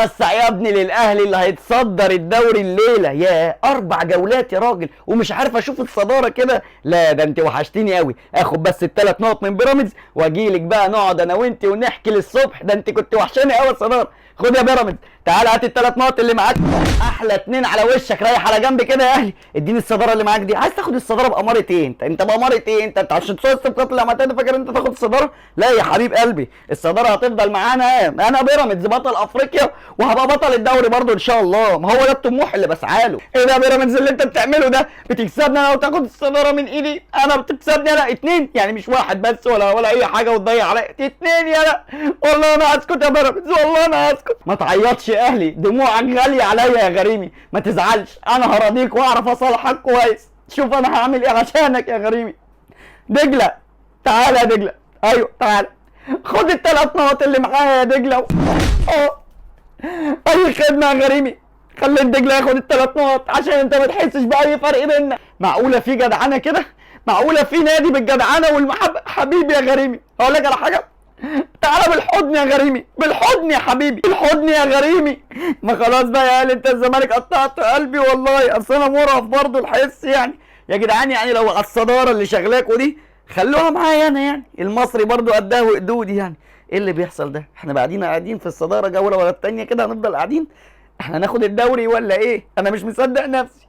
وسع يا ابني للاهلي اللي هيتصدر الدوري الليله. يا 4 جولات يا راجل ومش عارف اشوف الصداره كده. لا ده انت وحشتيني قوي. اخد بس ال3 نقط من بيراميدز واجيلك بقى نقعد انا وانت ونحكي للصبح. ده انت كنت وحشاني قوي الصداره. خد يا بيراميدز تعال هات ال3 نقط اللي معاك. احلى 2 على وشك. رايح على جنب كده يا اهلي. اديني الصداره اللي معاك دي. عايز تاخد الصداره باماره ايه؟ انت باماره ايه؟ انت عشان تسوق الصفقات اللي عملتها فاكر انت تاخد الصداره؟ لا يا حبيب قلبي الصداره هتفضل معانا. انا بيراميدز بطل افريقيا وهبقى بطل الدوري برضو ان شاء الله. ما هو ده الطموح اللي بسعى له. ايه ده يا بيراميدز اللي انت بتعمله ده؟ بتكسبني انا وتاخد الصداره من ايدي؟ انا بتكسبني انا 2 يعني مش 1 بس ولا اي حاجه وتضيع عليا 2 يالا. والله انا هسكت يا بيراميدز والله انا هسكت. ما تعيطش يا اهلي دموعك غاليه عليا يا غريمي. ما تزعلش انا هراضيك واعرف اصالحك كويس. شوف انا هعمل ايه عشانك يا غريمي. دجله تعالى يا دجله. ايوه تعالى خد ال3 نقط اللي معايا يا دجله. اي خدمه يا غريمي. خلي الدجله ياخد ال3 نقط عشان انت ما تحسش باي فرق بيننا. معقوله في جدعنه كده؟ معقوله في نادي بالجدعنه والمحبه؟ حبيبي يا غريمي هقول لك على حاجه. تعالى بالحضن يا غريمي. بالحضن يا حبيبي. بالحضن يا غريمي. ما خلاص بقى يا قال انت الزمالك قطعت قلبي والله. اصل انا مرهف برضه الحس يعني. يا جدعان يعني لو على الصداره اللي شغلاكوا دي خلوها معايا انا يعني. المصري برضه قدها وقدودي يعني. ايه اللي بيحصل ده؟ احنا قاعدين في الصداره جوله ولا التانيه كده هنفضل قاعدين؟ احنا هناخد الدوري ولا ايه؟ انا مش مصدق نفسي.